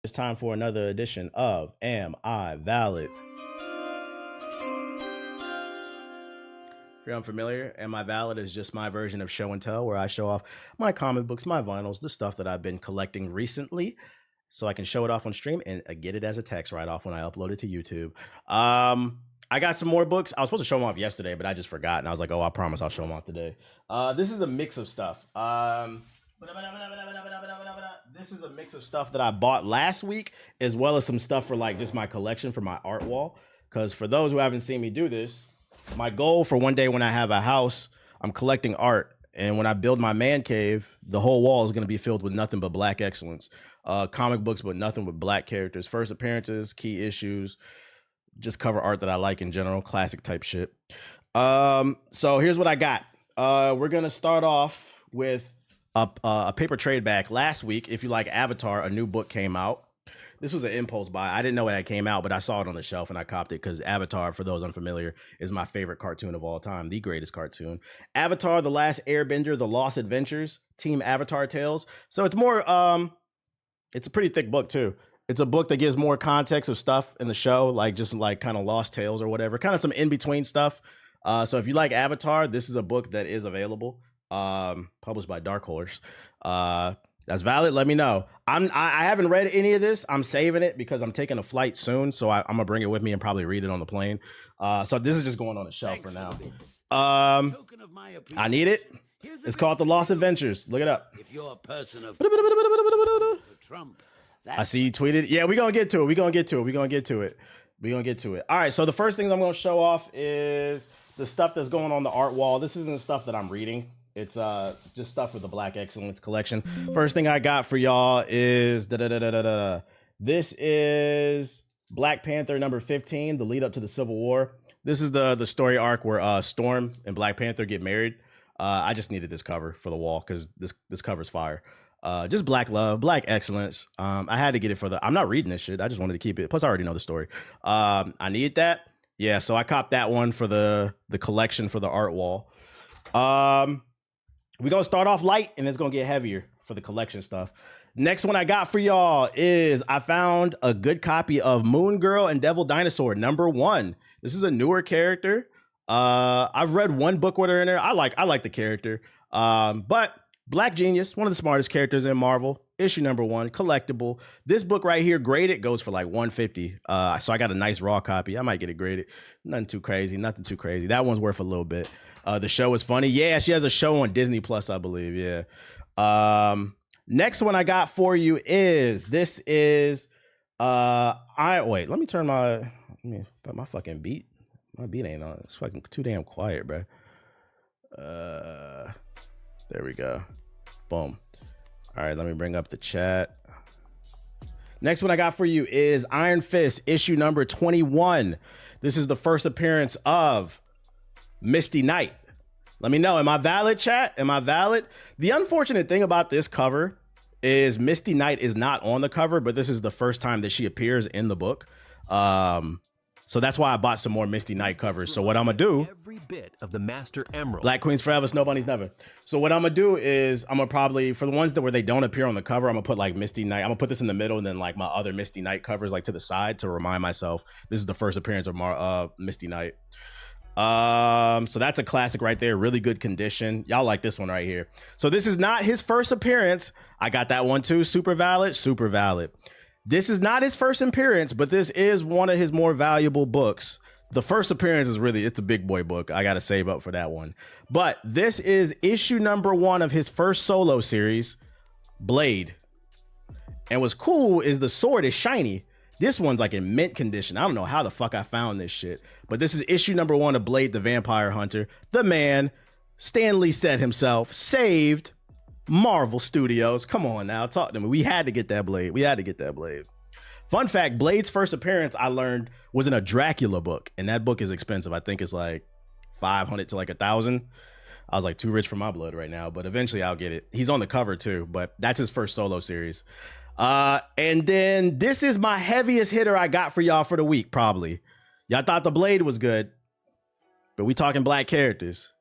It's time for another edition of Am I Valid? If you're unfamiliar, Am I Valid is just my version of show and tell, where I show off my comic books, my vinyls, the stuff that I've been collecting recently, so I can show it off on stream and get it as a text right off when I upload it to YouTube. I got some more books. I was supposed to show them off yesterday, but I just forgot, and I was like, oh, I promise I'll show them off today. This is a mix of stuff. This is a mix of stuff that I bought last week, as well as some stuff for like just my collection for my art wall. Because for those who haven't seen me do this, my goal for one day when I have a house, I'm collecting art. And when I build my man cave, the whole wall is going to be filled with nothing but black excellence. Comic books, but nothing but black characters. First appearances, key issues, just cover art that I like in general, classic type shit. So here's what I got. We're going to start off with a paper trade back. Last week, if you like Avatar, a new book came out. This was an impulse buy. I didn't know when it came out, but I saw it on the shelf and I copped it because Avatar, for those unfamiliar, is my favorite cartoon of all time, the greatest cartoon. Avatar, The Last Airbender, The Lost Adventures, Team Avatar Tales. So it's more, it's a pretty thick book too. It's a book that gives more context of stuff in the show, like just like kind of Lost Tales or whatever, kind of some in-between stuff. So if you like Avatar, this is a book that is available, published by Dark Horse. That's valid. Let me know. I haven't read any of this. I'm saving it because I'm taking a flight soon, so I'm gonna bring it with me and probably read it on the plane. So this is just going on the shelf for now. I need it. It's called The Lost Adventures. Look it up. If you're a person of Trump, I see you tweeted. Yeah, we're gonna get to it. We're gonna get to it. All right. So the first thing I'm gonna show off is the stuff that's going on the art wall. This isn't stuff that I'm reading. It's just stuff for the Black Excellence collection. First thing I got for y'all is this is Black Panther number 15, the lead up to the Civil War. This is the story arc where Storm and Black Panther get married. I just needed this cover for the wall because this cover's fire. Just black love, black excellence. I had to get it for I'm not reading this shit. I just wanted to keep it. Plus, I already know the story. I need that. Yeah, so I copped that one for the collection for the art wall. We're going to start off light, and it's going to get heavier for the collection stuff. Next one I got for y'all is I found a good copy of Moon Girl and Devil Dinosaur #1. This is a newer character. I've read one book with her in there. I like the character. But Black Genius, one of the smartest characters in Marvel. Issue #1, collectible. This book right here, graded, goes for like $150. So I got a nice raw copy. I might get it graded. Nothing too crazy. That one's worth a little bit. The show is funny. Yeah, she has a show on Disney Plus, I believe. Yeah. Next one I got for you is this is wait. Let me turn my fucking beat. My beat ain't on. It's fucking too damn quiet, bro. There we go. Boom. All right, let me bring up the chat. Next one I got for you is Iron Fist, issue number 21. This is the first appearance of Misty Knight. Let me know. Am I valid, chat? Am I valid? The unfortunate thing about this cover is Misty Knight is not on the cover, but this is the first time that she appears in the book. So that's why I bought some more Misty Knight covers. So what I'm gonna do, every bit of the Master Emerald. Black Queens Forever, Snow Bunnies Never. So what I'm gonna do is I'm gonna probably, for the ones where they don't appear on the cover, I'm gonna put like Misty Knight. I'm gonna put this in the middle and then like my other Misty Knight covers like to the side to remind myself this is the first appearance of Misty Knight. So that's a classic right there. Really good condition. Y'all like this one right here. So this is not his first appearance. I got that one too. Super valid. This is not his first appearance, but this is one of his more valuable books. The first appearance is it's a big boy book. I got to save up for that one. But this is issue #1 of his first solo series, Blade. And what's cool is the sword is shiny. This one's like in mint condition. I don't know how the fuck I found this shit, but this is issue #1 of Blade, the Vampire Hunter. The man, Stan Lee said himself, saved Marvel Studios. Come on now, talk to me. We had to get that Blade. Fun fact, Blade's first appearance, I learned, was in a Dracula book, and that book is expensive. I think it's like 500 to like 1,000. I was like too rich for my blood right now, but eventually I'll get it. He's on the cover too, but that's his first solo series. And then this is my heaviest hitter I got for y'all for the week, probably. Y'all thought the Blade was good, but we talking black characters.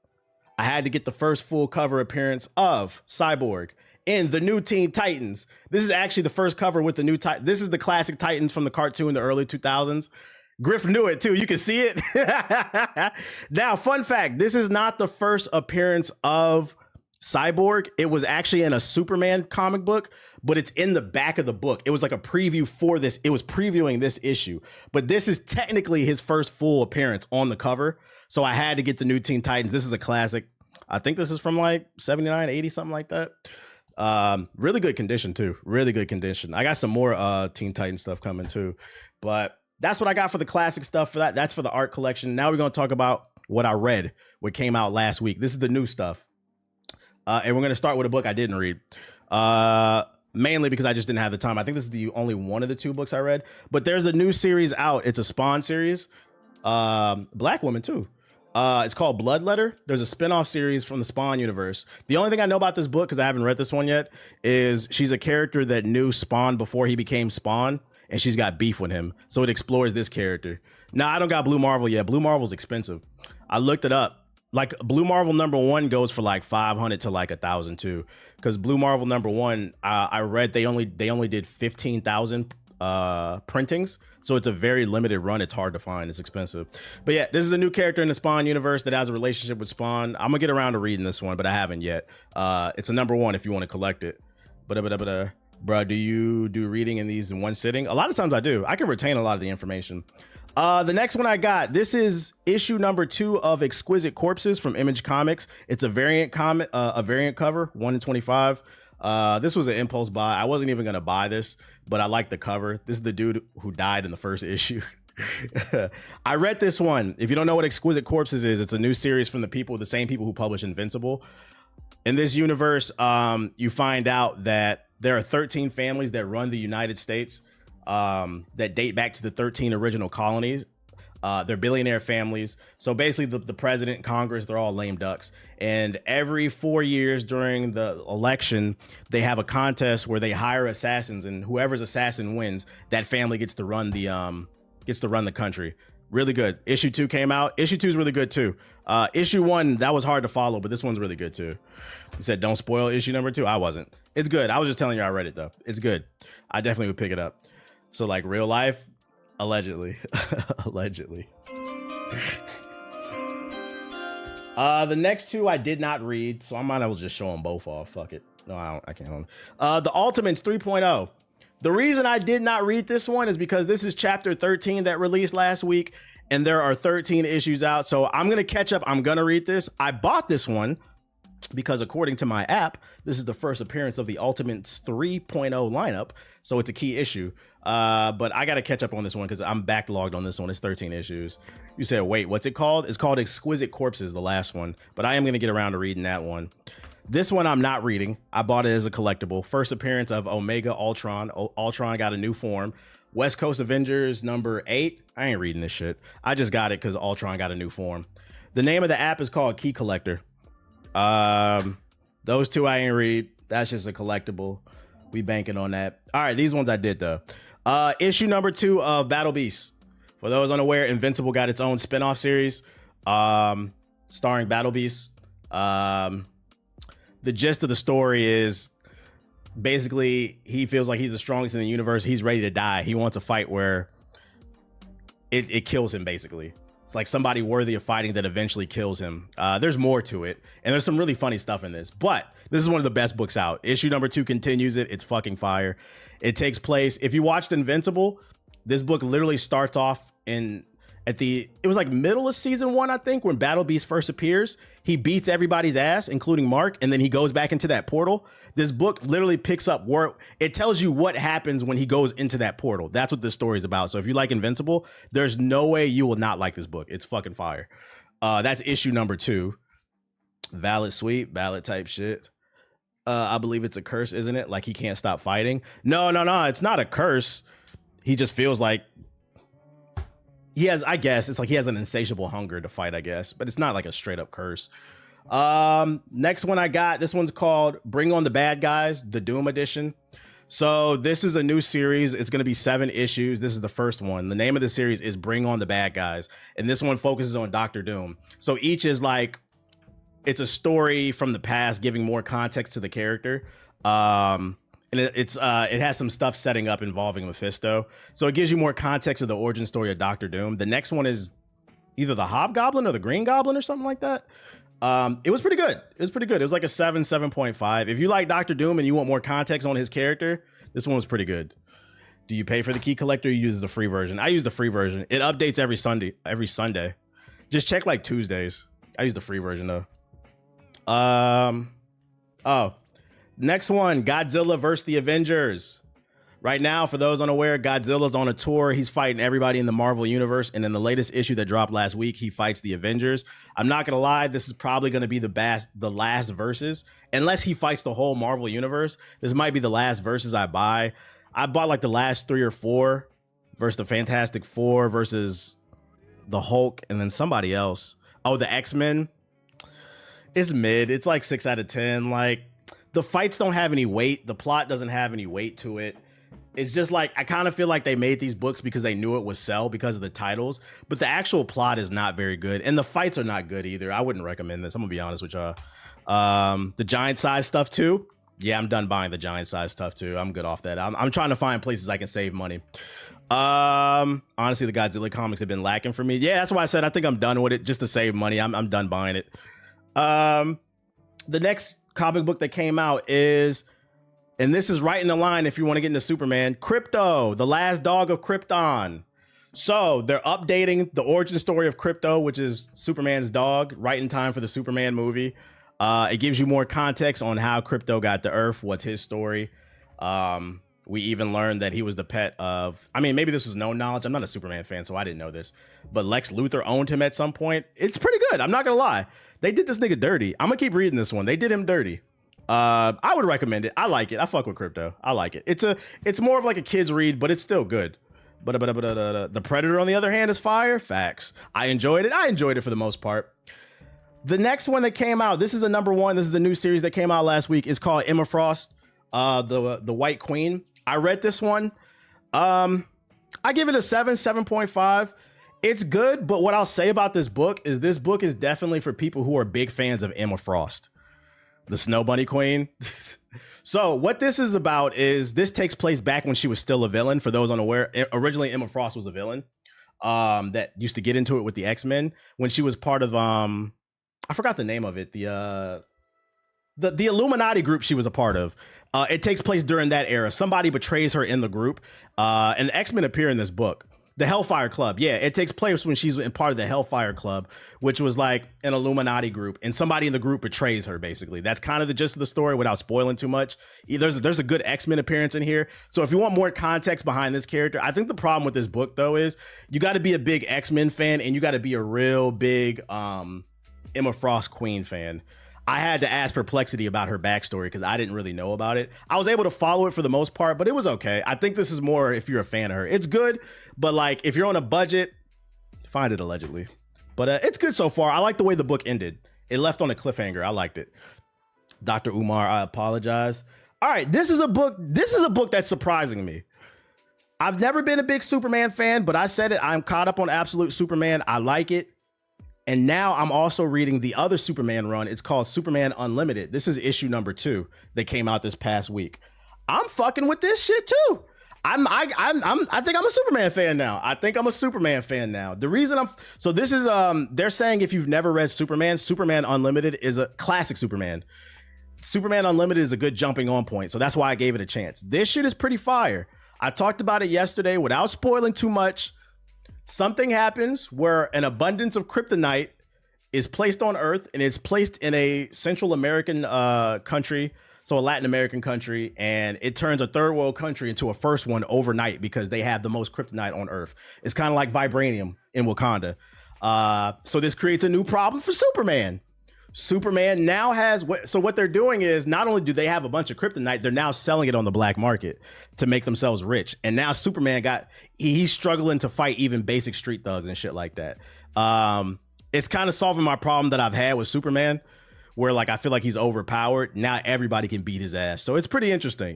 I had to get the first full cover appearance of Cyborg in the new Teen Titans. This is actually the first cover with the new Titans. This is the classic Titans from the cartoon in the early 2000s. Griff knew it too. You can see it. Now, fun fact, this is not the first appearance of Cyborg. It was actually in a Superman comic book, but it's in the back of the book. It was like a preview for this. It was previewing this issue, but this is technically his first full appearance on the cover. So I had to get the new Teen Titans. This is a classic. I think this is from like 79, 80, something like that. Really good condition too. Really good condition. I got some more Teen Titan stuff coming too, but that's what I got for the classic stuff for that. That's for the art collection. Now we're going to talk about what I read, what came out last week. This is the new stuff. And we're going to start with a book I didn't read, mainly because I just didn't have the time. I think this is the only one of the two books I read, but there's a new series out. It's a Spawn series, Black woman too. It's called Bloodletter. There's a spinoff series from the Spawn universe. The only thing I know about this book, because I haven't read this one yet, is she's a character that knew Spawn before he became Spawn, and she's got beef with him. So it explores this character. Now, I don't got Blue Marvel yet. Blue Marvel's expensive. I looked it up. Like Blue Marvel #1 goes for like 500 to like 1,000 too. Because Blue Marvel #1, I read they only did 15,000 printings. So it's a very limited run. It's hard to find. It's expensive. But yeah, this is a new character in the Spawn universe that has a relationship with Spawn. I'm gonna get around to reading this one, but I haven't yet. It's a #1 if you want to collect it. Bruh, do you do reading in these in one sitting? A lot of times I do. I can retain a lot of the information. The next one I got, this is issue #2 of Exquisite Corpses from Image Comics. It's a variant comic, a variant cover, 1 in 25. This was an impulse buy. I wasn't even gonna buy this, but I like the cover. This is the dude who died in the first issue. I read this one. If you don't know what Exquisite Corpses is, it's a new series from the same people who publish Invincible. In this universe, you find out that there are 13 families that run the United States, that date back to the 13 original colonies. They're billionaire families. So basically the president, Congress, they're all lame ducks. And every 4 years during the election, they have a contest where they hire assassins, and whoever's assassin wins, that family gets to run the country. Really good. Issue 2 came out. Issue 2 is really good too. Issue 1, that was hard to follow, but this one's really good too. He said, don't spoil issue #2. I wasn't. It's good. I was just telling you I read it though. It's good. I definitely would pick it up. So like real life, allegedly. Allegedly. The next two I did not read, so I might as well just show them both off. Fuck it. No, I can't. The Ultimates 3.0. The reason I did not read this one is because this is chapter 13 that released last week, and there are 13 issues out. So I'm going to catch up. I'm going to read this. I bought this one because according to my app, this is the first appearance of the Ultimates 3.0 lineup. So it's a key issue. But I got to catch up on this one because I'm backlogged on this one. It's 13 issues. You said, wait, what's it called? It's called Exquisite Corpses, the last one. But I am going to get around to reading that one. This one I'm not reading. I bought it as a collectible. First appearance of Omega Ultron. Ultron got a new form. West Coast Avengers #8. I ain't reading this shit. I just got it because Ultron got a new form. The name of the app is called Key Collector. Those two I ain't read. That's just a collectible. We banking on that. All right, these ones I did though. Issue #2 of Battle Beasts. For those unaware, Invincible got its own spinoff series, starring Battle Beasts. The gist of the story is basically he feels like he's the strongest in the universe. He's ready to die. He wants a fight where it kills him, basically. It's like somebody worthy of fighting that eventually kills him. There's more to it, and there's some really funny stuff in this, but this is one of the best books out. Issue #2 continues it. It's fucking fire. It takes place, if you watched Invincible, this book literally starts off it was like middle of season 1, I think, when Battle Beast first appears. He beats everybody's ass, including Mark, and then he goes back into that portal. This book literally picks up where it tells you what happens when he goes into that portal. That's what this story is about. So if you like Invincible, there's no way you will not like this book. It's fucking fire. That's issue #2. Valid sweep, valid type shit. I believe it's a curse, isn't it? Like he can't stop fighting. No. It's not a curse. He just feels like I guess it's like he has an insatiable hunger to fight, I guess, but it's not like a straight up curse. Next one I got, this one's called Bring on the Bad Guys, the Doom edition. So this is a new series. It's going to be 7 issues. This is the first one. The name of the series is Bring on the Bad Guys. And this one focuses on Dr. Doom. So each is like, it's a story from the past, giving more context to the character. And it has some stuff setting up involving Mephisto, so it gives you more context of the origin story of Doctor Doom. The next one is either the Hobgoblin or the Green Goblin or something like that. It was pretty good. It was like a 7.5. If you like Doctor Doom and you want more context on his character, this one was pretty good. Do you pay for the key collector or you use the free version? I use the free version. It updates every Sunday. Just check like Tuesdays. I use the free version though. Next one, Godzilla versus the Avengers. Right now, for those unaware, Godzilla's on a tour. He's fighting everybody in the Marvel universe. And in the latest issue that dropped last week, he fights the Avengers. I'm not going to lie, this is probably going to be the last verses. Unless he fights the whole Marvel universe, this might be the last verses I buy. I bought like the last 3 or 4 versus the Fantastic Four versus the Hulk and then somebody else. Oh, the X-Men. It's mid. It's like 6 out of 10. Like, the fights don't have any weight. The plot doesn't have any weight to it. It's just like, I kind of feel like they made these books because they knew it would sell because of the titles, but the actual plot is not very good. And the fights are not good either. I wouldn't recommend this. I'm gonna be honest with y'all. The giant size stuff too. Yeah, I'm done buying the giant size stuff too. I'm good off that. I'm trying to find places I can save money. Honestly, the Godzilla comics have been lacking for me. Yeah, that's why I said I think I'm done with it just to save money. I'm done buying it. The next comic book that came out is, and this is right in the line if you want to get into Superman, Krypto, the last dog of Krypton. So they're updating the origin story of Krypto, which is Superman's dog, right in time for the Superman movie. It gives you more context on how Krypto got to Earth, what's his story. We even learned that he was the pet of, I mean, maybe this was known knowledge. I'm not a Superman fan, so I didn't know this. But Lex Luthor owned him at some point. It's pretty good. I'm not going to lie. They did this nigga dirty. I'm going to keep reading this one. They did him dirty. I would recommend it. I like it. I fuck with Krypto. I like it. It's more of like a kid's read, but it's still good. But the Predator, on the other hand, is fire. Facts. I enjoyed it. I enjoyed it for the most part. The next one that came out, this is a number 1. This is a new series that came out last week. It's called Emma Frost, the White Queen. I read this one. I give it a 7.5. It's good, but what I'll say about this book is definitely for people who are big fans of Emma Frost, the Snow Bunny Queen. So what this is about is this takes place back when she was still a villain. For those unaware, originally Emma Frost was a villain that used to get into it with the X-Men when she was part of I forgot the name of it. The Illuminati group she was a part of. It takes place during that era. Somebody betrays her in the group, and the X-Men appear in this book. The Hellfire Club. Yeah, it takes place when she's in part of the Hellfire Club, which was like an Illuminati group, and somebody in the group betrays her, basically. That's kind of the gist of the story without spoiling too much. There's a good X-Men appearance in here. So if you want more context behind this character, I think the problem with this book, though, is you got to be a big X-Men fan, and you got to be a real big Emma Frost Queen fan. I had to ask Perplexity about her backstory because I didn't really know about it. I was able to follow it for the most part, but it was okay. I think this is more if you're a fan of her. It's good, but like if you're on a budget, find it allegedly. But it's good so far. I like the way the book ended. It left on a cliffhanger. I liked it. Dr. Umar, I apologize. All right, this is a book that's surprising me. I've never been a big Superman fan, but I said it. I'm caught up on Absolute Superman. I like it. And now I'm also reading the other Superman run. It's called Superman Unlimited. This is issue number 2 that came out this past week. I'm fucking with this shit too. I think I'm a Superman fan now. The reason they're saying if you've never read Superman, Superman Unlimited is a classic Superman. Superman Unlimited is a good jumping on point. So that's why I gave it a chance. This shit is pretty fire. I talked about it yesterday without spoiling too much. Something happens where an abundance of kryptonite is placed on Earth, and it's placed in a Central American country, so a Latin American country, and it turns a third world country into a first one overnight because they have the most kryptonite on Earth. It's kind of like vibranium in Wakanda. So this creates a new problem for Superman. Superman now has what they're doing is not only do they have a bunch of kryptonite, they're now selling it on the black market to make themselves rich. And now Superman he's struggling to fight even basic street thugs and shit like that. It's kind of solving my problem that I've had with Superman, where like I feel like he's overpowered. Now everybody can beat his ass. So it's pretty interesting.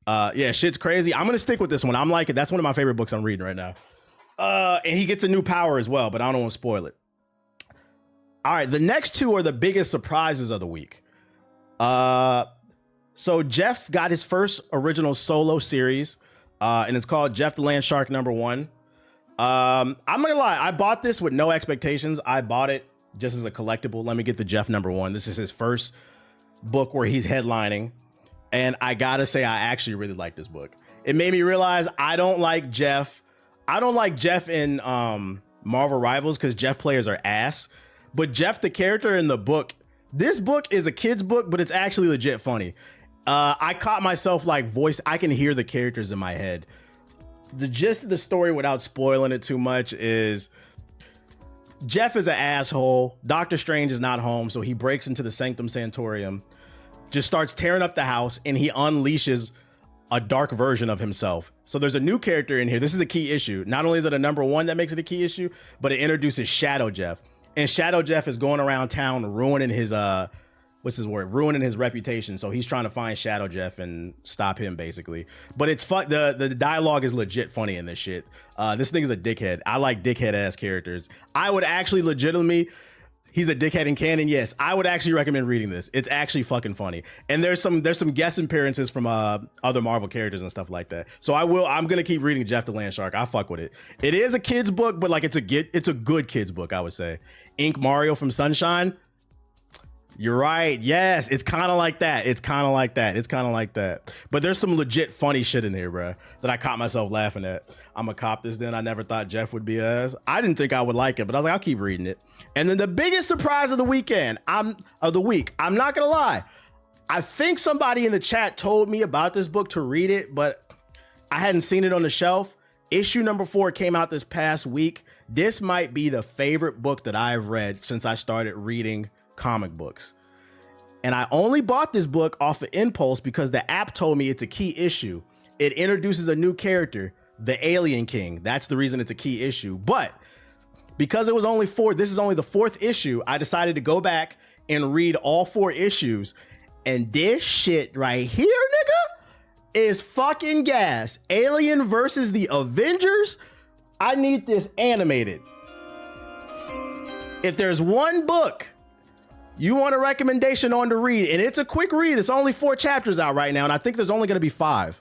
Yeah, shit's crazy. I'm gonna stick with this one. I'm liking it. That's one of my favorite books I'm reading right now. And he gets a new power as well, but I don't want to spoil it. All right, the next 2 are the biggest surprises of the week. So Jeff got his first original solo series, and it's called Jeff the Land Shark #1. I'm not gonna lie, I bought this with no expectations. I bought it just as a collectible. Let me get the Jeff #1. This is his first book where he's headlining, and I gotta say, I actually really like this book. It made me realize I don't like Jeff. I don't like Jeff in Marvel Rivals because Jeff players are ass. But Jeff, the character in the book, this book is a kid's book, but it's actually legit funny. I caught myself like I can hear the characters in my head. The gist of the story, without spoiling it too much, is Jeff is an asshole. Doctor Strange is not home, so he breaks into the Sanctum Sanctorum, just starts tearing up the house, and he unleashes a dark version of himself. So there's a new character in here. This is a key issue. Not only is it a #1 that makes it a key issue, but it introduces Shadow Jeff. And Shadow Jeff is going around town ruining his ruining his reputation. So he's trying to find Shadow Jeff and stop him, basically. But it's fun. The dialogue is legit funny in this shit. This thing is a dickhead. I like dickhead ass characters. I would actually legitimately, he's a dickhead in canon. Yes, I would actually recommend reading this. It's actually fucking funny. And there's some guest appearances from other Marvel characters and stuff like that. So I'm gonna keep reading Jeff the Land Shark. I fuck with it. It is a kid's book, but like it's a good kid's book, I would say. Ink Mario from Sunshine. You're right. Yes, it's kind of like that. But there's some legit funny shit in here, bro, that I caught myself laughing at. I'm a cop this then. I never thought Jeff would be ass. I didn't think I would like it, but I was like, I'll keep reading it. And then the biggest surprise of the week, I'm not gonna lie. I think somebody in the chat told me about this book to read it, but I hadn't seen it on the shelf. Issue #4 came out this past week. This might be the favorite book that I've read since I started reading comic books. And I only bought this book off of impulse because the app told me it's a key issue. It introduces a new character, the Alien King. That's the reason it's a key issue. But because it was only this is only the 4th issue, I decided to go back and read all 4 issues. And this shit right here, nigga, is fucking gas. Alien versus the Avengers. I need this animated. If there's one book you want a recommendation on to read, and it's a quick read, it's only 4 chapters out right now, and I think there's only going to be 5.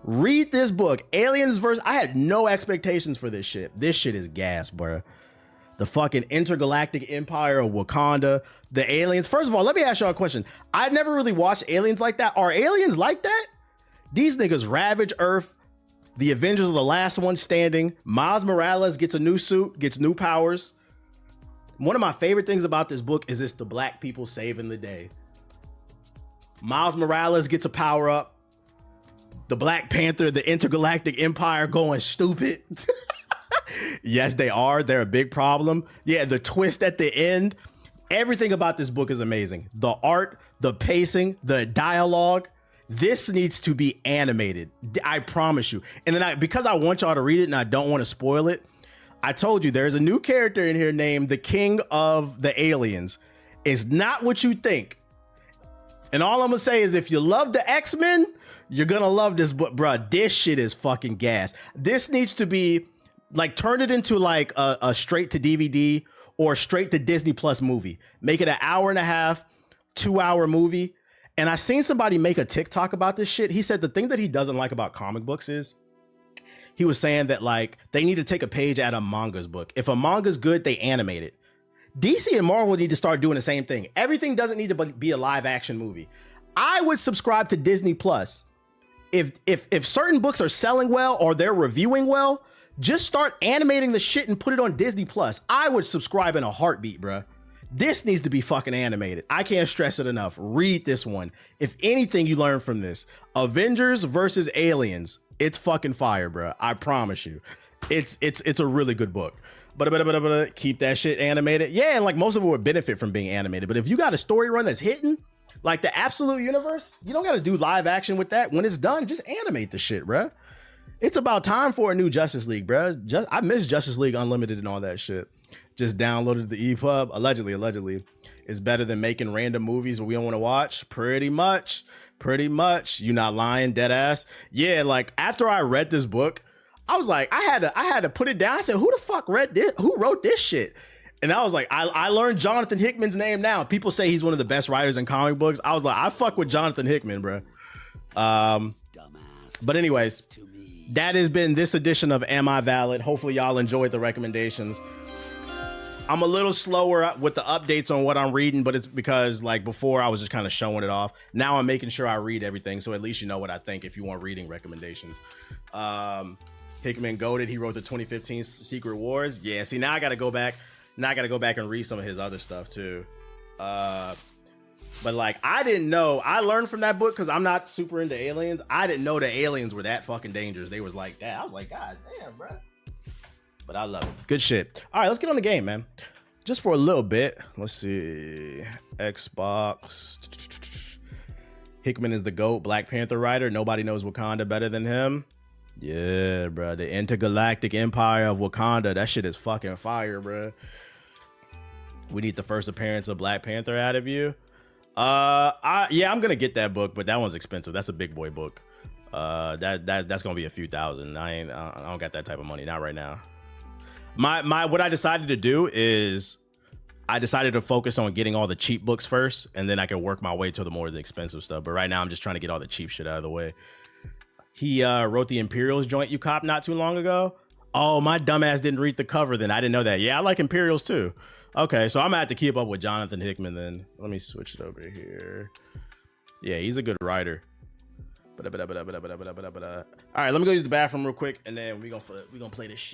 Read this book, Aliens versus. I had no expectations for this shit. This shit is gas, bro. The fucking intergalactic empire of Wakanda, the aliens. First of all, let me ask y'all a question. I've never really watched aliens like that. Are aliens like that? These niggas ravage Earth. The Avengers are the last one standing. Miles Morales gets a new suit, gets new powers. One of my favorite things about this book is it's the black people saving the day. Miles Morales gets a power up. The Black Panther, the intergalactic empire going stupid. Yes, they are. They're a big problem. Yeah, the twist at the end. Everything about this book is amazing. The art, the pacing, the dialogue. This needs to be animated. I promise you. And then because I want y'all to read it and I don't want to spoil it, I told you there's a new character in here named the King of the Aliens. It's not what you think. And all I'm gonna say is if you love the X-Men, you're gonna love this book, bruh. This shit is fucking gas. This needs to be like, turn it into like a straight to DVD or straight to Disney Plus movie. Make it an hour and a half, 2-hour movie. And I seen somebody make a TikTok about this shit. He said the thing that he doesn't like about comic books is he was saying that like they need to take a page out of manga's book. If a manga's good, they animate it. DC and Marvel need to start doing the same thing. Everything doesn't need to be a live action movie. I would subscribe to Disney Plus. If certain books are selling well or they're reviewing well, just start animating the shit and put it on Disney Plus. I would subscribe in a heartbeat, bruh. This needs to be fucking animated. I can't stress it enough. Read this one. If anything you learn from this, Avengers versus Aliens, it's fucking fire, bro. I promise you. It's a really good book. But keep that shit animated. Yeah, and like most of it would benefit from being animated. But if you got a story run that's hitting, like the Absolute Universe, you don't got to do live action with that. When it's done, just animate the shit, bro. It's about time for a new Justice League, bro. I miss Justice League Unlimited and all that shit. Just downloaded the EPUB. Allegedly. It's better than making random movies we don't want to watch. Pretty much. You not lying, dead ass. Yeah, like after I read this book, I was like, I had to put it down. I said, who the fuck read this? Who wrote this shit? And I was like, I learned Jonathan Hickman's name now. People say he's one of the best writers in comic books. I was like, I fuck with Jonathan Hickman, bro. But anyways, that has been this edition of Am I Valid? Hopefully y'all enjoyed the recommendations. I'm a little slower with the updates on what I'm reading, but it's because like before I was just kind of showing it off. Now I'm making sure I read everything, so at least you know what I think if you want reading recommendations. Hickman goated. He wrote the 2015 Secret Wars. Yeah, see, now I got to go back. Now I got to go back and read some of his other stuff too. But like, I didn't know. I learned from that book because I'm not super into aliens. I didn't know the aliens were that fucking dangerous. They was like that. I was like, God damn, bro. But I love it. Good shit. All right, let's get on the game, man. Just for a little bit. Let's see. Xbox. Hickman is the GOAT, Black Panther writer. Nobody knows Wakanda better than him. Yeah, bro. The intergalactic empire of Wakanda. That shit is fucking fire, bro. We need the first appearance of Black Panther out of you. Yeah, I'm gonna get that book, but that one's expensive. That's a big boy book. That's gonna be a few thousand. I don't got that type of money, not right now. What I decided to do is I decided to focus on getting all the cheap books first, and then I can work my way to the more of the expensive stuff. But right now I'm just trying to get all the cheap shit out of the way. He wrote the Imperials joint you copped not too long ago. Oh, my dumbass didn't read the cover then. I didn't know that. Yeah, I like Imperials too. Okay, so I'm gonna have to keep up with Jonathan Hickman then. Let me switch it over here. Yeah, he's a good writer. All right, let me go use the bathroom real quick, and then we're gonna play this shit.